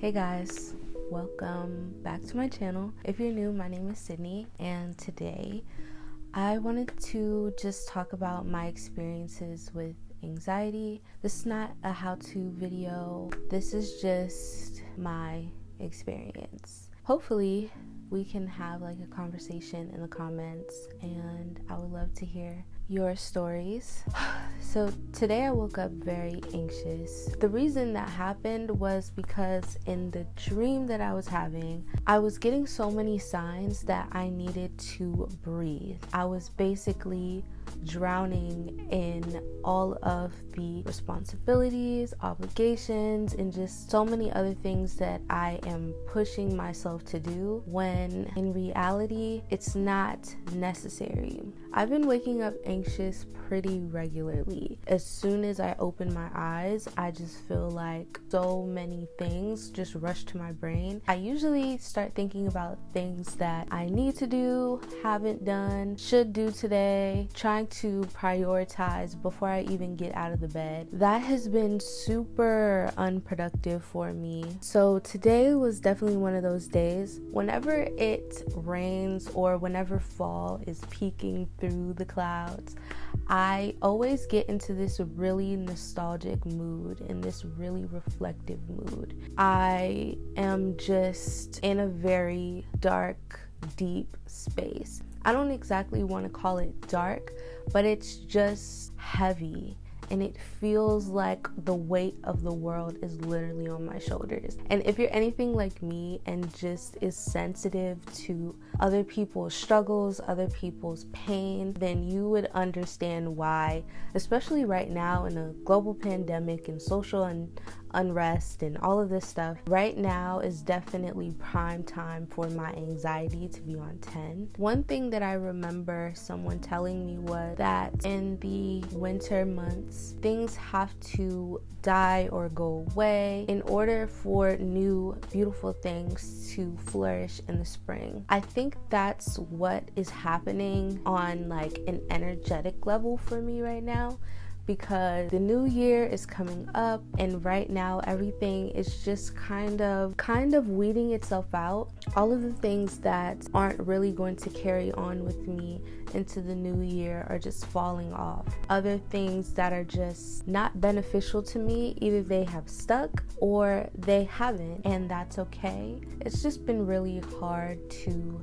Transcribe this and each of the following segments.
Hey guys, welcome back to my channel. If you're new, my name is Sydney, and today I wanted to just talk about my experiences with anxiety. This is not a how-to video. This is just my experience. Hopefully we can have like a conversation in the comments, and I would love to hear your stories. So today I woke up very anxious. The reason that happened was because in the dream that I was having, I was getting so many signs that I needed to breathe. I was basically drowning in all of the responsibilities, obligations, and just so many other things that I am pushing myself to do when in reality it's not necessary. I've been waking up anxious pretty regularly. As soon as I open my eyes, I just feel like so many things just rush to my brain. I usually start thinking about things that I need to do, haven't done, should do today, trying to prioritize before I even get out of the bed. That has been super unproductive for me. So today was definitely one of those days. Whenever it rains or whenever fall is peeking through the clouds, I always get into this really nostalgic mood and this really reflective mood. I am just in a very dark, deep space. I don't exactly want to call it dark, but it's just heavy. And it feels like the weight of the world is literally on my shoulders. And if you're anything like me and just is sensitive to other people's struggles, other people's pain, then you would understand why, especially right now in a global pandemic and social unrest and all of this stuff, right now is definitely prime time for my anxiety to be on 10. One thing that I remember someone telling me was that in the winter months, things have to die or go away in order for new beautiful things to flourish in the spring. I think that's what is happening on like an energetic level for me right now, because the new year is coming up and right now everything is just kind of weeding itself out. All of the things that aren't really going to carry on with me into the new year are just falling off. Other things that are just not beneficial to me, either they have stuck or they haven't, and that's okay. It's just been really hard to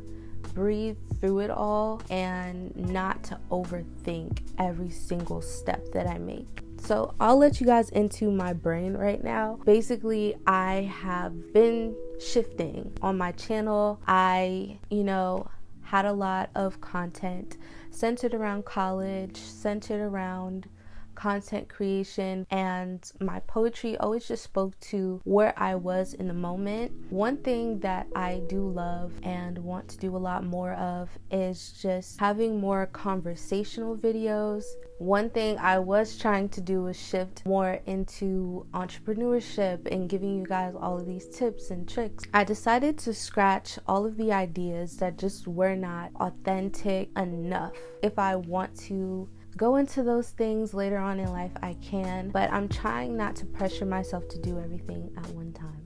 breathe through it all and not to overthink every single step that I make. So I'll let you guys into my brain right now. Basically, I have been shifting on my channel. I, had a lot of content centered around college, centered around content creation, and my poetry always just spoke to where I was in the moment. One thing that I do love and want to do a lot more of is just having more conversational videos. One thing I was trying to do was shift more into entrepreneurship and giving you guys all of these tips and tricks. I decided to scratch all of the ideas that just were not authentic enough. If I want to go into those things later on in life, I can, but I'm trying not to pressure myself to do everything at one time.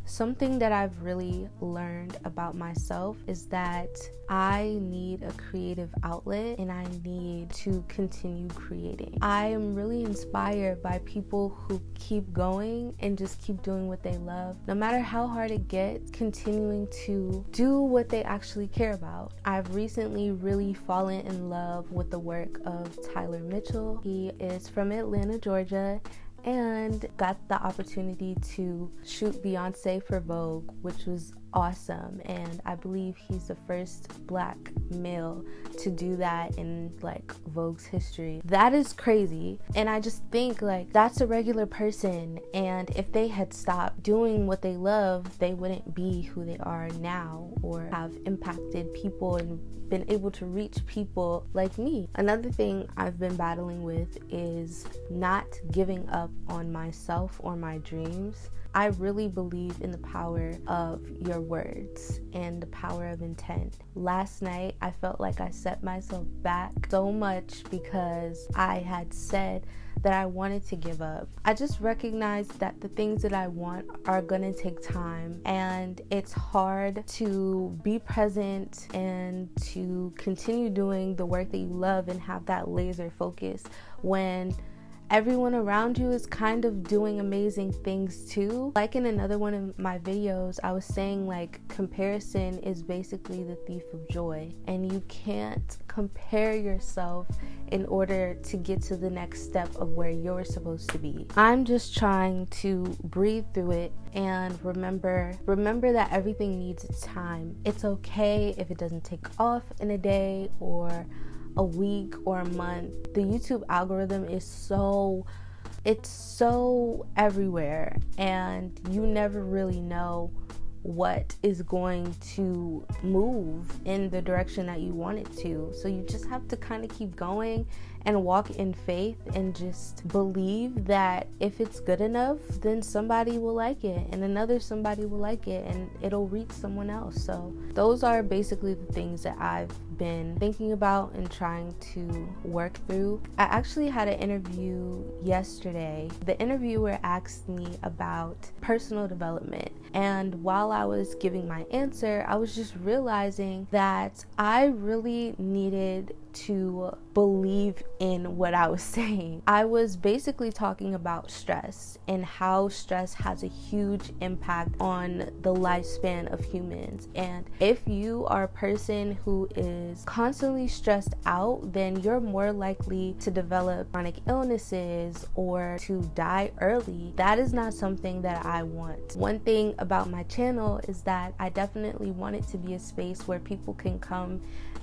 Something that I've really learned about myself is that I need a creative outlet and I need to continue creating. I am really inspired by people who keep going and just keep doing what they love. No matter how hard it gets, continuing to do what they actually care about. I've recently really fallen in love with the work of Tyler Mitchell. He is from Atlanta, Georgia, and got the opportunity to shoot Beyonce for Vogue, which was awesome. And I believe he's the first Black male to do that in like Vogue's history. That is crazy. And I just think like that's a regular person, and if they had stopped doing what they love, they wouldn't be who they are now or have impacted people and been able to reach people like me. Another thing I've been battling with is not giving up on myself or my dreams. I really believe in the power of your words and the power of intent. Last night, I felt like I set myself back so much because I had said that I wanted to give up. I just recognized that the things that I want are gonna take time, and it's hard to be present and to continue doing the work that you love and have that laser focus when everyone around you is kind of doing amazing things too. Like in another one of my videos, I was saying like comparison is basically the thief of joy, and you can't compare yourself in order to get to the next step of where you're supposed to be. I'm just trying to breathe through it and remember that everything needs its time. It's okay if it doesn't take off in a day or a week or a month. The YouTube algorithm is so everywhere, and you never really know what is going to move in the direction that you want it to. So you just have to kind of keep going and walk in faith and just believe that if it's good enough, then somebody will like it and another somebody will like it and it'll reach someone else. So those are basically the things that I've been thinking about and trying to work through. I actually had an interview yesterday. The interviewer asked me about personal development, and while I was giving my answer, I was just realizing that I really needed to believe in what I was saying. I was basically talking about stress and how stress has a huge impact on the lifespan of humans. And if you are a person who is constantly stressed out, then you're more likely to develop chronic illnesses or to die early. That is not something that I want. One thing about my channel is that I definitely want it to be a space where people can come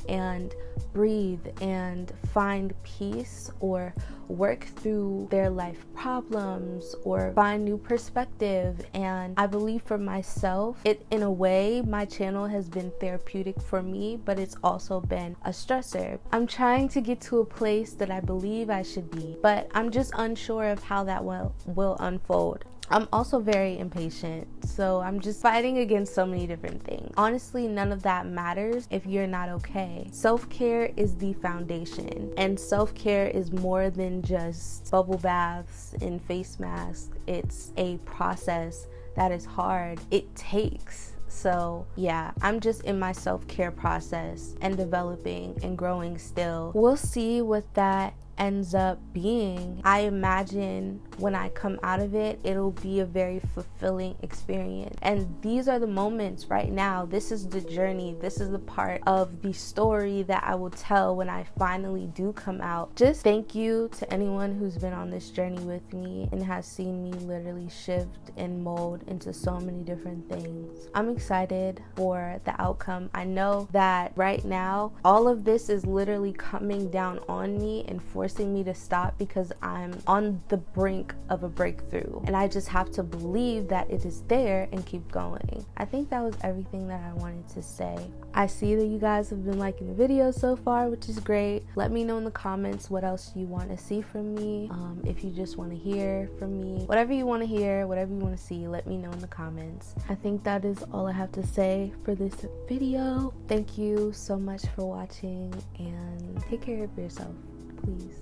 and breathe and find peace or work through their life problems or find new perspective. And I believe for myself, in a way, my channel has been therapeutic for me, but it's also been a stressor. I'm trying to get to a place that I believe I should be, but I'm just unsure of how that will unfold. I'm also very impatient, so I'm just fighting against so many different things. Honestly, none of that matters if you're not okay. Self-care is the foundation, and self-care is more than just bubble baths and face masks. It's a process that is hard. It takes. So yeah, I'm just in my self-care process and developing and growing still. We'll see what that ends up being. I imagine when I come out of it, it'll be a very fulfilling experience. And these are the moments right now. This is the journey. This is the part of the story that I will tell when I finally do come out. Just thank you to anyone who's been on this journey with me and has seen me literally shift and mold into so many different things. I'm excited for the outcome. I know that right now, all of this is literally coming down on me and forcing me to stop because I'm on the brink of a breakthrough, and I just have to believe that it is there and keep going. I think that was everything that I wanted to say. I see that you guys have been liking the video so far, which is great. Let me know in the comments what else you want to see from me. If you just want to hear from me, whatever you want to hear, whatever you want to see, let me know in the comments. I think that is all I have to say for this video. Thank you so much for watching, and take care of yourself, please.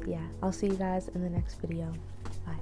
Yeah, I'll see you guys in the next video. Bye.